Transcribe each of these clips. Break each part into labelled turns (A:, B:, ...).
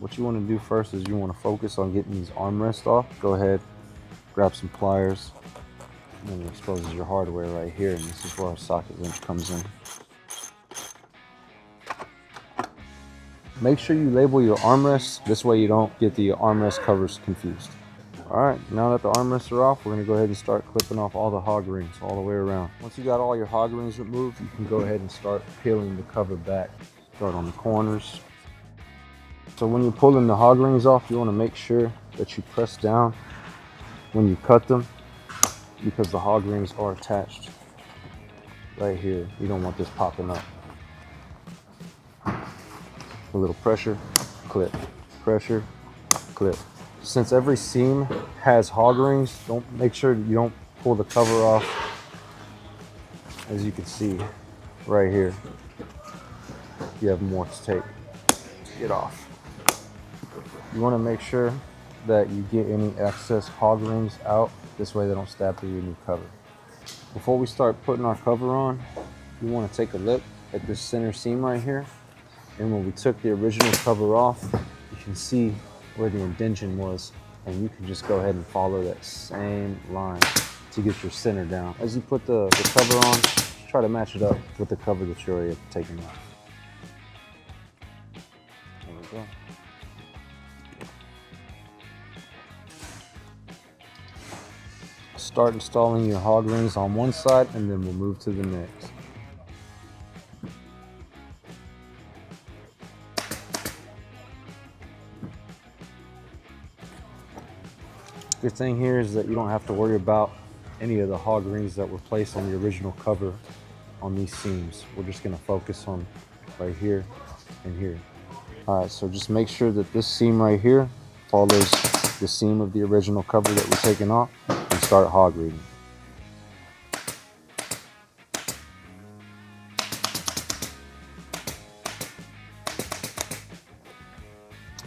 A: what you want to do first is you want to focus on getting these armrests off. Go ahead, grab some pliers, and it exposes your hardware right here, and this is where our socket wrench comes in. Make sure you label your armrests, this way you don't get the armrest covers confused. Alright, now that the armrests are off, we're going to go ahead and start clipping off all the hog rings all the way around. Once you got all your hog rings removed, you can go ahead and start peeling the cover back. Start on the corners. So when you're pulling the hog rings off, you want to make sure that you press down when you cut them, because the hog rings are attached right here. You don't want this popping up. A little pressure, clip, pressure, clip. Since every seam has hog rings, make sure you don't pull the cover off. As you can see right here, you have MODZ tape. Get off. You want to make sure that you get any excess hog rings out. This way they don't stab through your new cover. Before we start putting our cover on, you want to take a look at this center seam right here. And when we took the original cover off, you can see where the indentation was, and you can just go ahead and follow that same line to get your center down. As you put the cover on, try to match it up with the cover that you're already taking off. There we go. Start installing your hog rings on one side, and then we'll move to the next. Good thing here is that you don't have to worry about any of the hog rings that were placed on the original cover on these seams. We're just going to focus on right here and here. All right, so just make sure that this seam right here follows the seam of the original cover that we're taking off, and start hog rigging.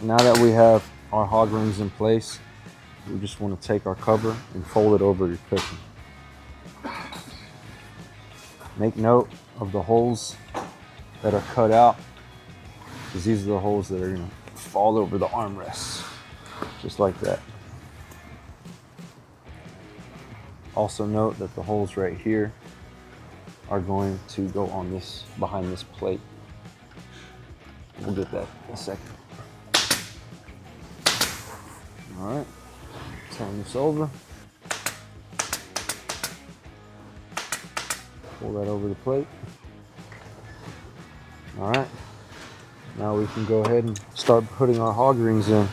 A: Now that we have our hog rings in place, we just want to take our cover and fold it over your cushion. Make note of the holes that are cut out, because these are the holes that are going to fall over the armrests, just like that. Also note that the holes right here are going to go on this, behind this plate. We'll get that in a second. All right. Turn this over. Pull that over the plate. All right. Now we can go ahead and start putting our hog rings in.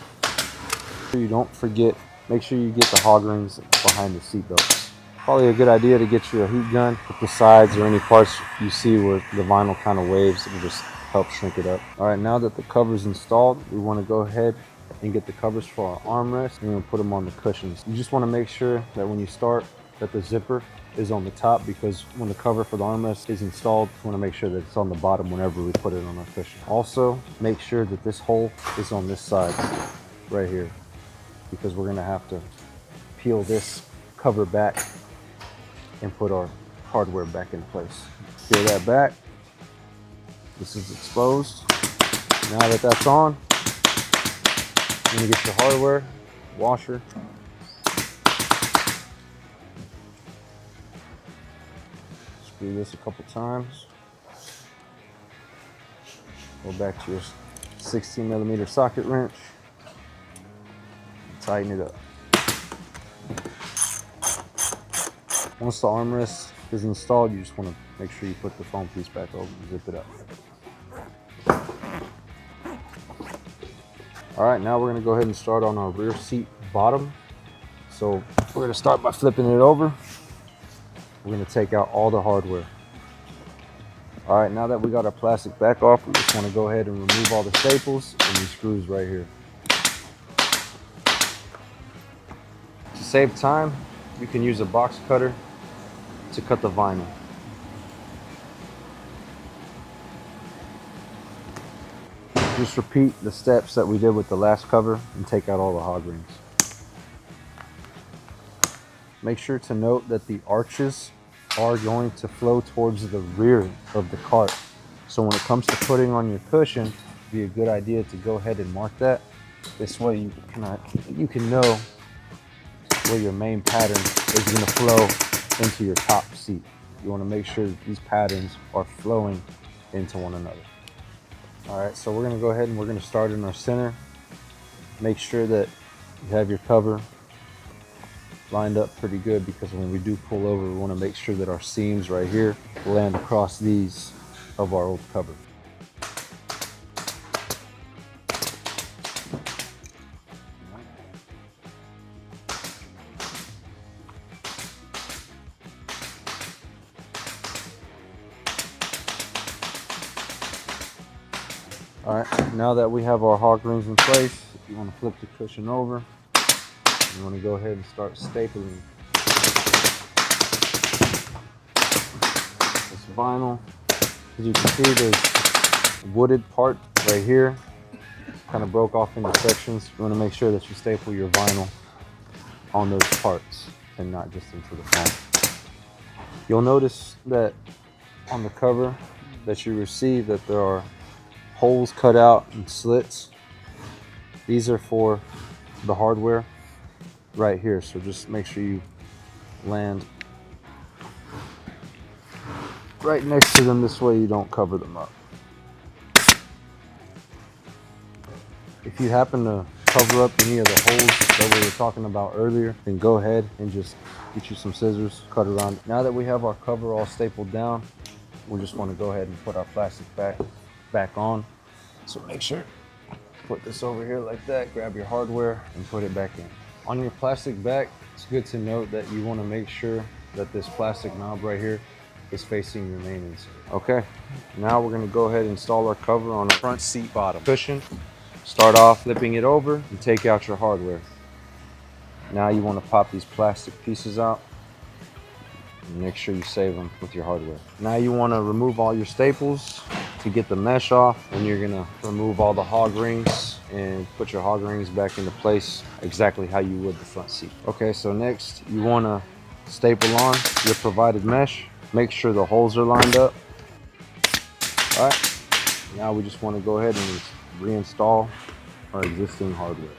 A: You don't forget, make sure you get the hog rings behind the seat belts. Probably a good idea to get you a heat gun, put the sides or any parts you see where the vinyl kind of waves, and just help shrink it up. All right, now that the cover's installed, we want to go ahead and get the covers for our armrest, and we're going to put them on the cushions. You just want to make sure that when you start that the zipper is on the top, because when the cover for the armrest is installed, we want to make sure that it's on the bottom whenever we put it on our cushion. Also, make sure that this hole is on this side right here, because we're going to have to peel this cover back and put our hardware back in place. Peel that back. This is exposed. Now that that's on, you're going to get your hardware, washer, screw this a couple times, go back to your 16mm socket wrench, tighten it up. Once the armrest is installed, you just want to make sure you put the foam piece back over and zip it up. All right, now we're going to go ahead and start on our rear seat bottom. So we're going to start by flipping it over. We're going to take out all the hardware. All right, now that we got our plastic back off, we just want to go ahead and remove all the staples and these screws right here. To save time, you can use a box cutter to cut the vinyl. Just repeat the steps that we did with the last cover and take out all the hog rings. Make sure to note that the arches are going to flow towards the rear of the cart. So when it comes to putting on your cushion, it'd be a good idea to go ahead and mark that This way you can know where your main pattern is going to flow into your top seat. You want to make sure that these patterns are flowing into one another. All right, so we're going to go ahead and we're going to start in our center. Make sure that you have your cover lined up pretty good, because when we do pull over, we want to make sure that our seams right here land across these of our old cover. All right, now that we have our hog rings in place, you want to flip the cushion over. You want to go ahead and start stapling this vinyl. As you can see, there's a wooded part right here. Kind of broke off into sections. You want to make sure that you staple your vinyl on those parts and not just into the foam. You'll notice that on the cover that you receive that there are holes cut out and slits. These are for the hardware right here, so just make sure you land right next to them, this way you don't cover them up. If you happen to cover up any of the holes that we were talking about earlier, then go ahead and just get you some scissors, cut around. Now that we have our cover all stapled down, we just want to go ahead and put our plastic back on. So make sure, put this over here like that, grab your hardware and put it back in. On your plastic back, it's good to note that you want to make sure that this plastic knob right here is facing your main insert. Okay, now we're going to go ahead and install our cover on our front seat bottom cushion. Start off flipping it over and take out your hardware. Now you want to pop these plastic pieces out and make sure you save them with your hardware. Now you want to remove all your staples to get the mesh off, and you're gonna remove all the hog rings and put your hog rings back into place exactly how you would the front seat. Okay, so next you want to staple on your provided mesh. Make sure the holes are lined up. All right, now we just want to go ahead and reinstall our existing hardware.